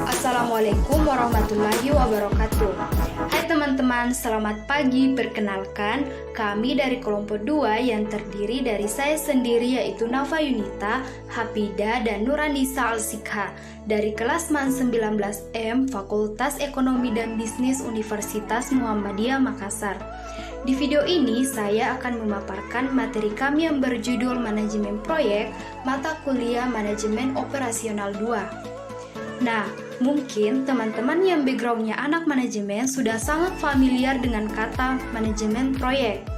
Assalamualaikum warahmatullahi wabarakatuh. Hai teman-teman, selamat pagi. Perkenalkan, kami dari kelompok 2 yang terdiri dari saya sendiri yaitu Nafa Yunita, Hafida, dan Nuranisa Al-Sikha dari kelas MAN 19M Fakultas Ekonomi dan Bisnis Universitas Muhammadiyah Makassar. Di video ini saya akan memaparkan materi kami yang berjudul Manajemen Proyek, mata kuliah Manajemen Operasional 2. Nah, mungkin teman-teman yang backgroundnya anak manajemen sudah sangat familiar dengan kata manajemen proyek.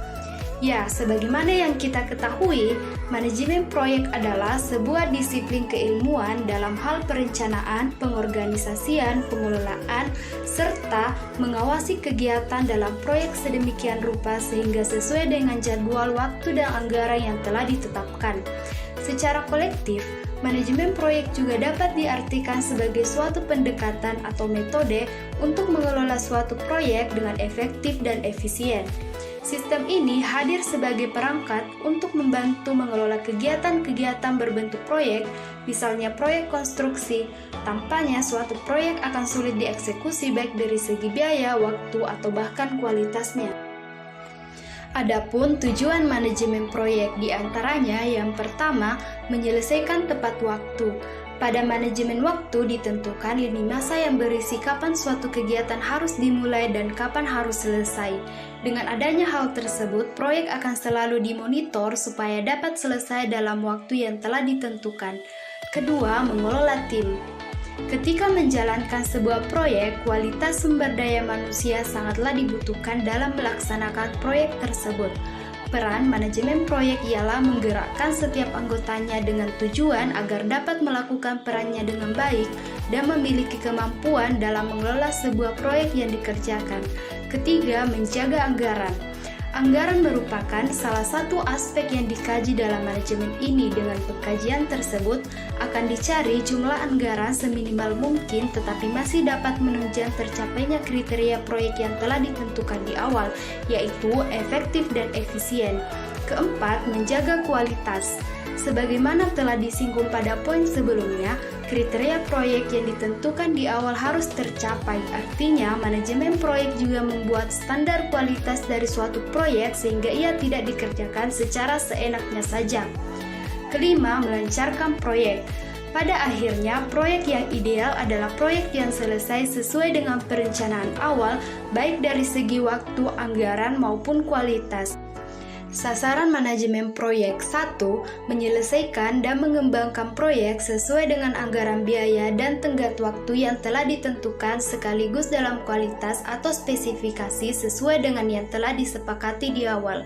Ya, sebagaimana yang kita ketahui, manajemen proyek adalah sebuah disiplin keilmuan dalam hal perencanaan, pengorganisasian, pengelolaan, serta mengawasi kegiatan dalam proyek sedemikian rupa sehingga sesuai dengan jadwal waktu dan anggaran yang telah ditetapkan. Secara kolektif, manajemen proyek juga dapat diartikan sebagai suatu pendekatan atau metode untuk mengelola suatu proyek dengan efektif dan efisien. Sistem ini hadir sebagai perangkat untuk membantu mengelola kegiatan-kegiatan berbentuk proyek, misalnya proyek konstruksi. Tanpanya suatu proyek akan sulit dieksekusi baik dari segi biaya, waktu, atau bahkan kualitasnya. Adapun tujuan manajemen proyek diantaranya yang pertama, menyelesaikan tepat waktu. Pada manajemen waktu ditentukan lini masa yang berisi kapan suatu kegiatan harus dimulai dan kapan harus selesai. Dengan adanya hal tersebut, proyek akan selalu dimonitor supaya dapat selesai dalam waktu yang telah ditentukan. Kedua, mengelola tim. Ketika menjalankan sebuah proyek, kualitas sumber daya manusia sangatlah dibutuhkan dalam melaksanakan proyek tersebut. Peran manajemen proyek ialah menggerakkan setiap anggotanya dengan tujuan agar dapat melakukan perannya dengan baik dan memiliki kemampuan dalam mengelola sebuah proyek yang dikerjakan. Ketiga, menjaga anggaran. Anggaran merupakan salah satu aspek yang dikaji dalam manajemen ini. Dengan pengkajian tersebut akan dicari jumlah anggaran seminimal mungkin tetapi masih dapat menunjang tercapainya kriteria proyek yang telah ditentukan di awal, yaitu efektif dan efisien. Keempat, menjaga kualitas. Sebagaimana telah disinggung pada poin sebelumnya, kriteria proyek yang ditentukan di awal harus tercapai. Artinya, manajemen proyek juga membuat standar kualitas dari suatu proyek sehingga ia tidak dikerjakan secara seenaknya saja. Kelima, melancarkan proyek. Pada akhirnya, proyek yang ideal adalah proyek yang selesai sesuai dengan perencanaan awal, baik dari segi waktu, anggaran, maupun kualitas. Sasaran manajemen proyek 1. Menyelesaikan dan mengembangkan proyek sesuai dengan anggaran biaya dan tenggat waktu yang telah ditentukan sekaligus dalam kualitas atau spesifikasi sesuai dengan yang telah disepakati di awal.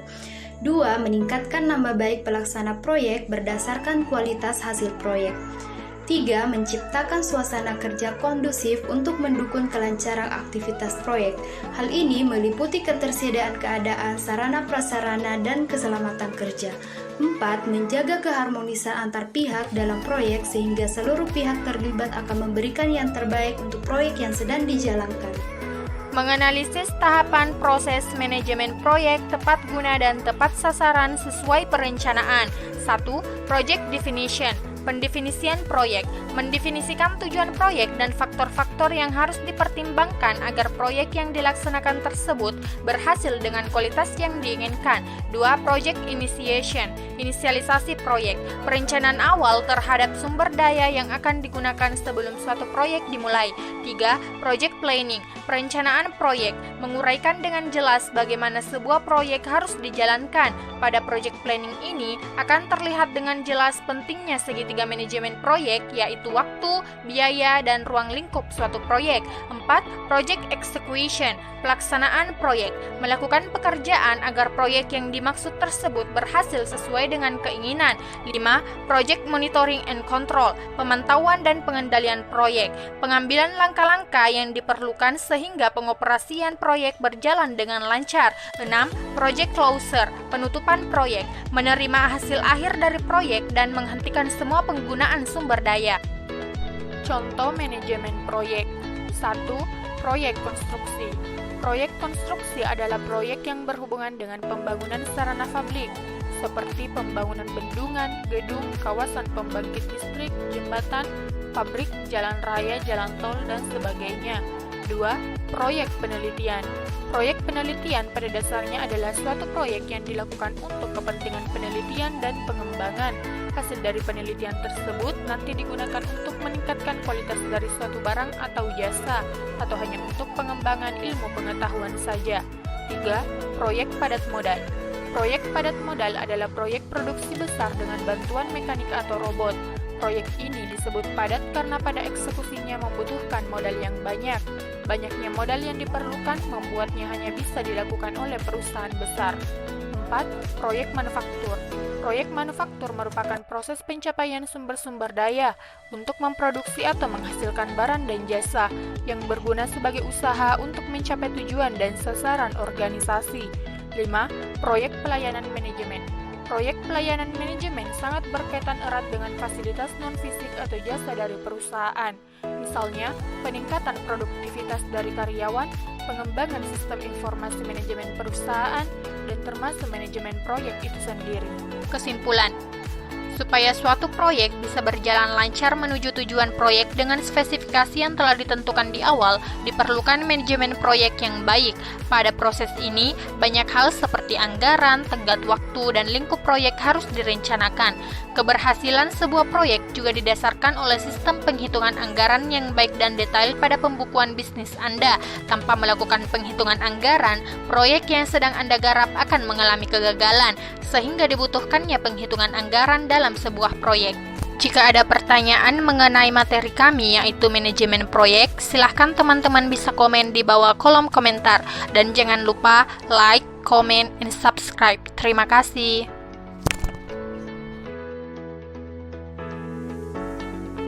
2. Meningkatkan nama baik pelaksana proyek berdasarkan kualitas hasil proyek. 3. Menciptakan suasana kerja kondusif untuk mendukung kelancaran aktivitas proyek. Hal ini meliputi ketersediaan keadaan, sarana prasarana, dan keselamatan kerja. 4. Menjaga keharmonisan antar pihak dalam proyek sehingga seluruh pihak terlibat akan memberikan yang terbaik untuk proyek yang sedang dijalankan. Menganalisis tahapan proses manajemen proyek tepat guna dan tepat sasaran sesuai perencanaan. 1. Project definition. Pendefinisian proyek, mendefinisikan tujuan proyek dan faktor-faktor yang harus dipertimbangkan agar proyek yang dilaksanakan tersebut berhasil dengan kualitas yang diinginkan. 2. Project initiation, inisialisasi proyek, perencanaan awal terhadap sumber daya yang akan digunakan sebelum suatu proyek dimulai. 3. Project planning, perencanaan proyek, menguraikan dengan jelas bagaimana sebuah proyek harus dijalankan. Pada project planning ini akan terlihat dengan jelas pentingnya segitiga manajemen proyek, yaitu waktu, biaya, dan ruang lingkup suatu proyek. 4. Project execution, pelaksanaan proyek, melakukan pekerjaan agar proyek yang dimaksud tersebut berhasil sesuai dengan keinginan. 5. Project monitoring and control, pemantauan dan pengendalian proyek, pengambilan langkah-langkah yang diperlukan sehingga pengoperasian proyek berjalan dengan lancar. 6. Project closure, penutupan proyek, menerima hasil akhir dari proyek dan menghentikan semua penggunaan sumber daya. Contoh manajemen proyek. 1. Proyek konstruksi. Proyek konstruksi adalah proyek yang berhubungan dengan pembangunan sarana publik, seperti pembangunan bendungan, gedung, kawasan pembangkit listrik, jembatan, pabrik, jalan raya, jalan tol, dan sebagainya. 2. Proyek penelitian. Proyek penelitian pada dasarnya adalah suatu proyek yang dilakukan untuk kepentingan penelitian dan pengembangan. Hasil dari penelitian tersebut nanti digunakan untuk meningkatkan kualitas dari suatu barang atau jasa, atau hanya untuk pengembangan ilmu pengetahuan saja. 3. Proyek padat modal. Proyek padat modal adalah proyek produksi besar dengan bantuan mekanik atau robot. Proyek ini disebut padat karena pada eksekusinya membutuhkan modal yang banyak. Banyaknya modal yang diperlukan membuatnya hanya bisa dilakukan oleh perusahaan besar. 4. Proyek manufaktur. Proyek manufaktur merupakan proses pencapaian sumber-sumber daya untuk memproduksi atau menghasilkan barang dan jasa yang berguna sebagai usaha untuk mencapai tujuan dan sasaran organisasi. 5. Proyek pelayanan manajemen. Proyek pelayanan manajemen sangat berkaitan erat dengan fasilitas non-fisik atau jasa dari perusahaan. Misalnya, peningkatan produktivitas dari karyawan, pengembangan sistem informasi manajemen perusahaan, dan termasuk manajemen proyek itu sendiri. Kesimpulan, supaya suatu proyek bisa berjalan lancar menuju tujuan proyek dengan spesifikasi yang telah ditentukan di awal, diperlukan manajemen proyek yang baik. Pada proses ini, banyak hal seperti anggaran, tenggat waktu, dan lingkup proyek harus direncanakan. Keberhasilan sebuah proyek juga didasarkan oleh sistem penghitungan anggaran yang baik dan detail pada pembukuan bisnis Anda. Tanpa melakukan penghitungan anggaran, proyek yang sedang Anda garap akan mengalami kegagalan, sehingga dibutuhkannya penghitungan anggaran dalam sebuah proyek. Jika ada pertanyaan mengenai materi kami yaitu manajemen proyek, silahkan teman-teman bisa komen di bawah kolom komentar. Dan jangan lupa like, comment, and subscribe. Terima kasih.